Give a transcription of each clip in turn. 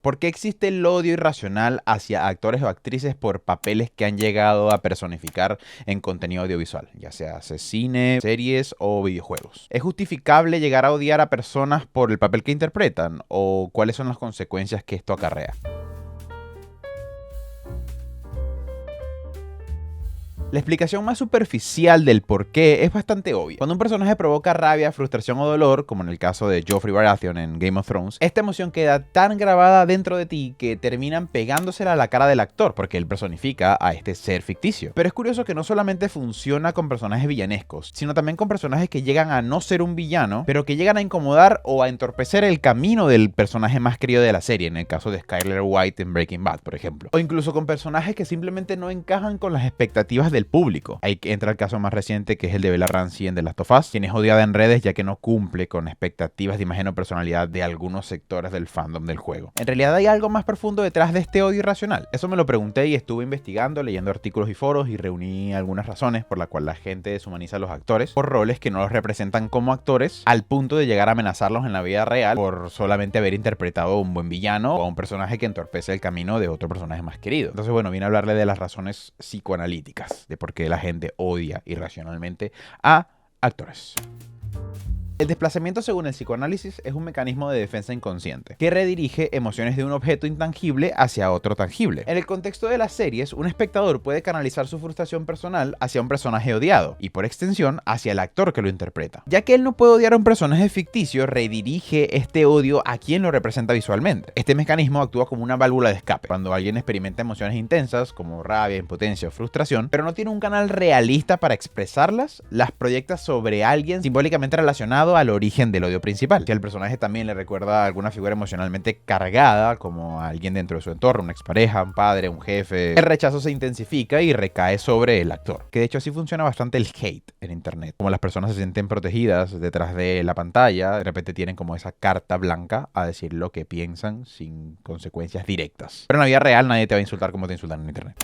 ¿Por qué existe el odio irracional hacia actores o actrices por papeles que han llegado a personificar en contenido audiovisual, ya sea cine, series o videojuegos? ¿Es justificable llegar a odiar a personas por el papel que interpretan? ¿O cuáles son las consecuencias que esto acarrea? La explicación más superficial del por qué es bastante obvia. Cuando un personaje provoca rabia, frustración o dolor, como en el caso de Joffrey Baratheon en Game of Thrones, esta emoción queda tan grabada dentro de ti que terminan pegándosela a la cara del actor, porque él personifica a este ser ficticio. Pero es curioso que no solamente funciona con personajes villanescos, sino también con personajes que llegan a no ser un villano, pero que llegan a incomodar o a entorpecer el camino del personaje más querido de la serie, en el caso de Skyler White en Breaking Bad, por ejemplo. O incluso con personajes que simplemente no encajan con las expectativas del público. Ahí entra el caso más reciente, que es el de Bella Ramsey en The Last of Us, quien es odiada en redes ya que no cumple con expectativas de imagen o personalidad de algunos sectores del fandom del juego. En realidad hay algo más profundo detrás de este odio irracional. Eso me lo pregunté y estuve investigando, leyendo artículos y foros, y reuní algunas razones por las cuales la gente deshumaniza a los actores por roles que no los representan como actores, al punto de llegar a amenazarlos en la vida real por solamente haber interpretado a un buen villano o a un personaje que entorpece el camino de otro personaje más querido. Entonces, bueno, vine a hablarle de las razones psicoanalíticas de por qué la gente odia irracionalmente a actores. El desplazamiento, según el psicoanálisis, es un mecanismo de defensa inconsciente que redirige emociones de un objeto intangible hacia otro tangible. En el contexto de las series, un espectador puede canalizar su frustración personal hacia un personaje odiado y, por extensión, hacia el actor que lo interpreta. Ya que él no puede odiar a un personaje ficticio, redirige este odio a quien lo representa visualmente. Este mecanismo actúa como una válvula de escape. Cuando alguien experimenta emociones intensas, como rabia, impotencia o frustración, pero no tiene un canal realista para expresarlas, las proyecta sobre alguien simbólicamente relacionado al origen del odio principal. Si al personaje también le recuerda a alguna figura emocionalmente cargada, como a alguien dentro de su entorno, una expareja, un padre, un jefe, el rechazo se intensifica y recae sobre el actor. Que de hecho así funciona bastante el hate en internet. Como las personas se sienten protegidas detrás de la pantalla, de repente tienen como esa carta blanca a decir lo que piensan sin consecuencias directas. Pero en la vida real nadie te va a insultar como te insultan en internet.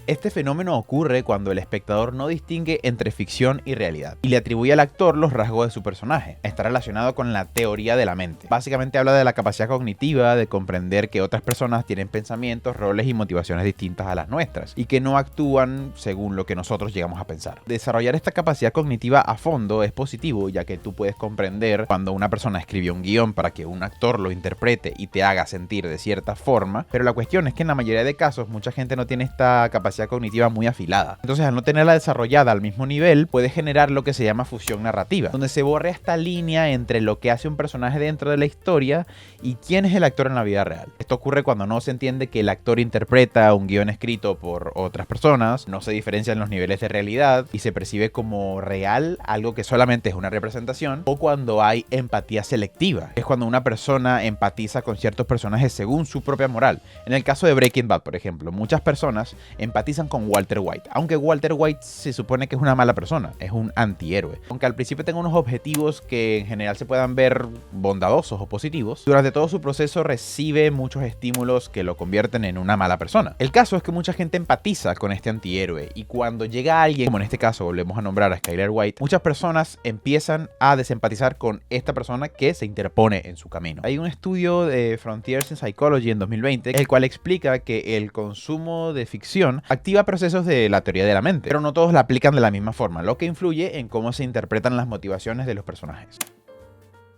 Este fenómeno ocurre cuando el espectador no distingue entre ficción y realidad y le atribuye al actor los rasgos de su personaje. Está relacionado con la teoría de la mente. Básicamente habla de la capacidad cognitiva de comprender que otras personas tienen pensamientos, roles y motivaciones distintas a las nuestras y que no actúan según lo que nosotros llegamos a pensar. Desarrollar esta capacidad cognitiva a fondo es positivo, ya que tú puedes comprender cuando una persona escribió un guión para que un actor lo interprete y te haga sentir de cierta forma, pero la cuestión es que en la mayoría de casos mucha gente no tiene esta capacidad cognitiva muy afilada. Entonces, al no tenerla desarrollada al mismo nivel, puede generar lo que se llama fusión narrativa, donde se borra esta línea entre lo que hace un personaje dentro de la historia y quién es el actor en la vida real. Esto ocurre cuando no se entiende que el actor interpreta un guión escrito por otras personas, no se diferencian los niveles de realidad y se percibe como real algo que solamente es una representación, o cuando hay empatía selectiva, es cuando una persona empatiza con ciertos personajes según su propia moral. En el caso de Breaking Bad, por ejemplo, muchas personas empatizan con Walter White, aunque Walter White se supone que es una mala persona, es un antihéroe. Aunque al principio tenga unos objetivos que en general se puedan ver bondadosos o positivos, durante todo su proceso recibe muchos estímulos que lo convierten en una mala persona. El caso es que mucha gente empatiza con este antihéroe y cuando llega alguien, como en este caso volvemos a nombrar a Skyler White, muchas personas empiezan a desempatizar con esta persona que se interpone en su camino. Hay un estudio de Frontiers in Psychology en 2020, el cual explica que el consumo de ficción activa procesos de la teoría de la mente, pero no todos la aplican de la misma forma, lo que influye en cómo se interpretan las motivaciones de los personajes.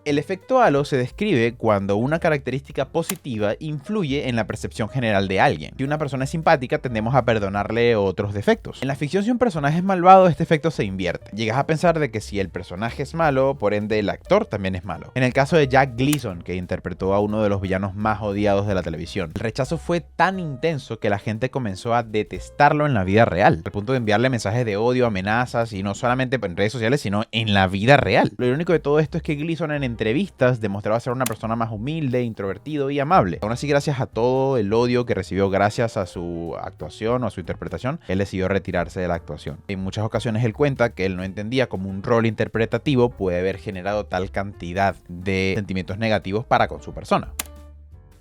El efecto halo se describe cuando una característica positiva influye en la percepción general de alguien. Si una persona es simpática, tendemos a perdonarle otros defectos. En la ficción, si un personaje es malvado, este efecto se invierte. Llegas a pensar de que si el personaje es malo, por ende el actor también es malo. En el caso de Jack Gleason, que interpretó a uno de los villanos más odiados de la televisión, el rechazo fue tan intenso que la gente comenzó a detestarlo en la vida real, al punto de enviarle mensajes de odio, amenazas, y no solamente en redes sociales, sino en la vida real. Lo irónico de todo esto es que Gleason en entrevistas demostraba ser una persona más humilde, introvertido y amable. Aún así, gracias a todo el odio que recibió gracias a su actuación o a su interpretación, él decidió retirarse de la actuación. En muchas ocasiones él cuenta que él no entendía cómo un rol interpretativo puede haber generado tal cantidad de sentimientos negativos para con su persona.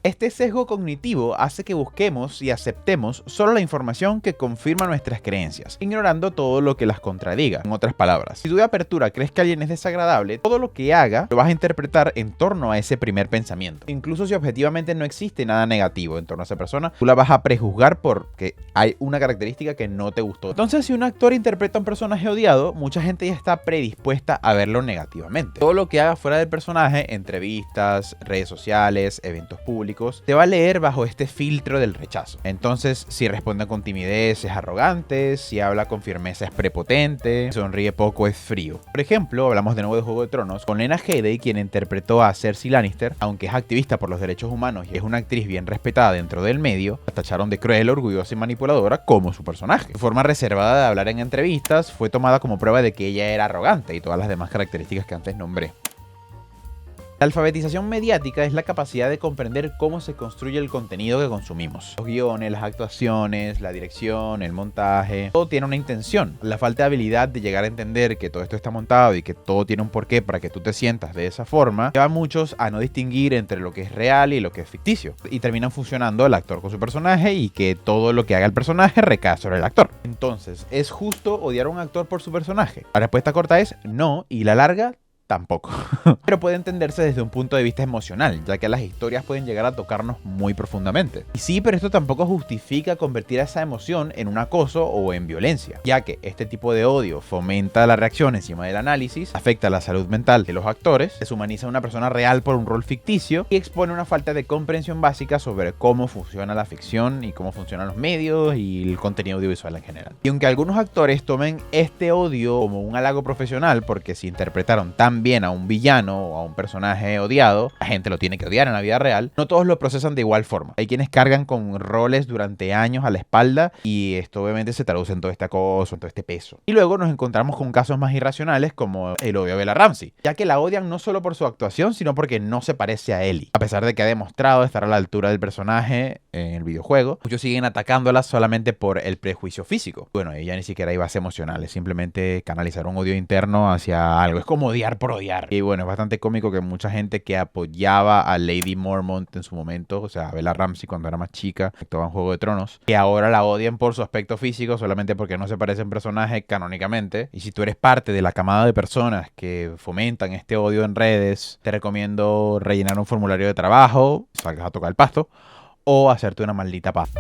Este sesgo cognitivo hace que busquemos y aceptemos solo la información que confirma nuestras creencias, ignorando todo lo que las contradiga. En otras palabras, si tú de apertura crees que alguien es desagradable, todo lo que haga lo vas a interpretar en torno a ese primer pensamiento. Incluso si objetivamente no existe nada negativo en torno a esa persona, tú la vas a prejuzgar porque hay una característica que no te gustó. Entonces, si un actor interpreta a un personaje odiado, mucha gente ya está predispuesta a verlo negativamente. Todo lo que haga fuera del personaje, entrevistas, redes sociales, eventos públicos, te va a leer bajo este filtro del rechazo. Entonces, si responde con timidez es arrogante, si habla con firmeza es prepotente, si sonríe poco es frío. Por ejemplo, hablamos de nuevo de Juego de Tronos, con Lena Headey, quien interpretó a Cersei Lannister, aunque es activista por los derechos humanos y es una actriz bien respetada dentro del medio, la tacharon de cruel, orgullosa y manipuladora como su personaje. Su forma reservada de hablar en entrevistas fue tomada como prueba de que ella era arrogante y todas las demás características que antes nombré. La alfabetización mediática es la capacidad de comprender cómo se construye el contenido que consumimos. Los guiones, las actuaciones, la dirección, el montaje, todo tiene una intención. La falta de habilidad de llegar a entender que todo esto está montado y que todo tiene un porqué para que tú te sientas de esa forma, lleva a muchos a no distinguir entre lo que es real y lo que es ficticio. Y terminan fusionando el actor con su personaje y que todo lo que haga el personaje recae sobre el actor. Entonces, ¿es justo odiar a un actor por su personaje? La respuesta corta es no, y la larga, tampoco. Pero puede entenderse desde un punto de vista emocional, ya que las historias pueden llegar a tocarnos muy profundamente. Y sí, pero esto tampoco justifica convertir esa emoción en un acoso o en violencia, ya que este tipo de odio fomenta la reacción encima del análisis, afecta la salud mental de los actores, deshumaniza a una persona real por un rol ficticio y expone una falta de comprensión básica sobre cómo funciona la ficción y cómo funcionan los medios y el contenido audiovisual en general. Y aunque algunos actores tomen este odio como un halago profesional porque se interpretaron tan bien a un villano o a un personaje odiado, la gente lo tiene que odiar en la vida real, no todos lo procesan de igual forma. Hay quienes cargan con roles durante años a la espalda y esto obviamente se traduce en todo este acoso, en todo este peso. Y luego nos encontramos con casos más irracionales como el odio a Bella Ramsey, ya que la odian no solo por su actuación, sino porque no se parece a Ellie. A pesar de que ha demostrado estar a la altura del personaje en el videojuego, muchos siguen atacándola solamente por el prejuicio físico. Bueno, ella ni siquiera hay base emocional, es simplemente canalizar un odio interno hacia algo. Es como odiar por odiar. Y bueno, es bastante cómico que mucha gente que apoyaba a Lady Mormont en su momento, o sea, a Bella Ramsey cuando era más chica, actuaba en Juego de Tronos, que ahora la odian por su aspecto físico solamente porque no se parece en personaje canónicamente. Y si tú eres parte de la camada de personas que fomentan este odio en redes, te recomiendo rellenar un formulario de trabajo, salgas a tocar el pasto, o hacerte una maldita paz.